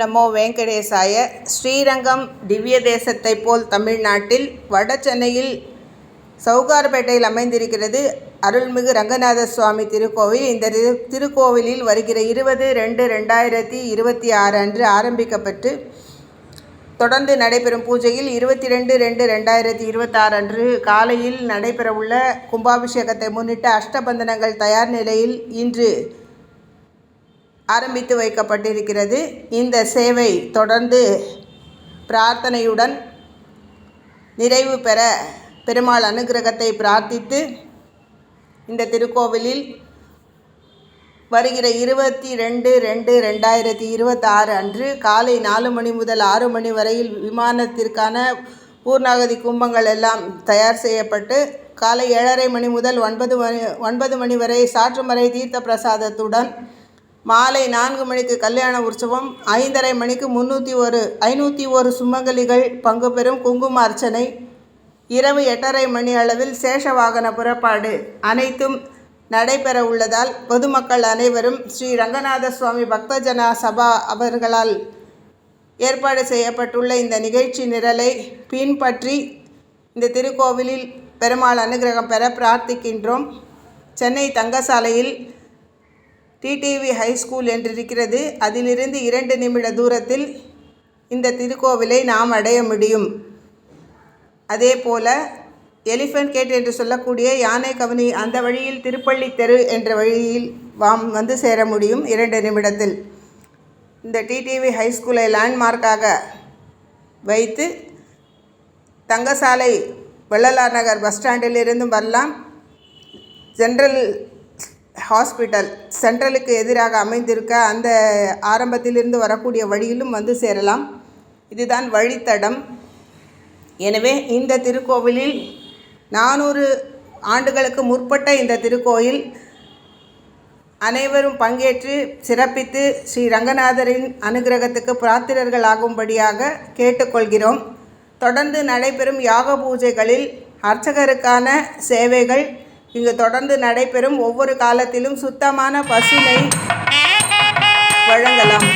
நமோ வெங்கடேசாய. ஸ்ரீரங்கம் திவ்ய தேசத்தை போல் தமிழ்நாட்டில் வட சென்னையில் சவுகார்பேட்டையில் அமைந்திருக்கிறது அருள்மிகு ரங்கநாத சுவாமி திருக்கோவில். இந்த திருக்கோவிலில் வருகிற 20/2/2026 அன்று ஆரம்பிக்கப்பட்டு தொடர்ந்து நடைபெறும் பூஜையில் 22/2/2026 அன்று காலையில் நடைபெறவுள்ள கும்பாபிஷேகத்தை முன்னிட்டு அஷ்டபந்தனங்கள் தயார் நிலையில் இன்று ஆரம்பித்து வைக்கப்பட்டிருக்கிறது. இந்த சேவை தொடர்ந்து பிரார்த்தனையுடன் நிறைவு பெற பெருமாள் அனுகிரகத்தை பிரார்த்தித்து இந்த திருக்கோவிலில் வருகிற 22/2/2026 அன்று காலை 4 மணி முதல் 6 மணி வரையில் விமானத்திற்கான பூர்ணாகதி கும்பங்கள் எல்லாம் தயார் செய்யப்பட்டு காலை 7:30 மணி முதல் 9 மணி வரை சாற்றுமறை தீர்த்த பிரசாதத்துடன் மாலை 4 மணிக்கு கல்யாண உற்சவம், 5:30 மணிக்கு 501 சுமங்கலிகள் பங்கு பெறும் குங்கும அர்ச்சனை, இரவு 8:30 மணி அளவில் சேஷ வாகன புறப்பாடு அனைத்தும் நடைபெற உள்ளதால் பொதுமக்கள் அனைவரும் ஸ்ரீ ரங்கநாத சுவாமி பக்தஜன சபா அவர்களால் ஏற்பாடு செய்யப்பட்டுள்ள இந்த நிகழ்ச்சி நிரலை பின்பற்றி இந்த திருக்கோவிலில் பெருமாள் அனுகிரகம் பெற பிரார்த்திக்கின்றோம். சென்னை தங்கசாலையில் டிடிவி ஹைஸ்கூல் என்றிருக்கிறது. அதிலிருந்து 2 நிமிட தூரத்தில் இந்த திருக்கோவிலை நாம் அடைய முடியும். அதே போல் எலிஃபென்ட் கேட் என்று சொல்லக்கூடிய யானை கவனி அந்த வழியில் திருப்பள்ளி தெரு என்ற வழியில் வந்து சேர முடியும் 2 நிமிடத்தில். இந்த டிடிவி ஹைஸ்கூலை லேண்ட்மார்க்காக வைத்து தங்கசாலை வள்ளலார் நகர் பஸ் ஸ்டாண்டிலிருந்து வரலாம். ஜென்ரல் ஹாஸ்பிட்டல் சென்ட்ரலுக்கு எதிராக அமைந்திருக்க அந்த ஆரம்பத்திலிருந்து வரக்கூடிய வழியிலும் வந்து சேரலாம். இதுதான் வழித்தடம். எனவே இந்த திருக்கோவிலில் 400 ஆண்டுகளுக்கு முற்பட்ட இந்த திருக்கோயில் அனைவரும் பங்கேற்று சிறப்பித்து ஸ்ரீ ரங்கநாதரின் அனுகிரகத்துக்கு பிரார்த்திரர்கள் ஆகும்படியாக கேட்டுக்கொள்கிறோம். தொடர்ந்து நடைபெறும் யாக பூஜைகளில் அர்ச்சகருக்கான சேவைகள் இங்கு தொடர்ந்து நடைபெறும். ஒவ்வொரு காலத்திலும் சுத்தமான பசுனை வழங்கலாம்.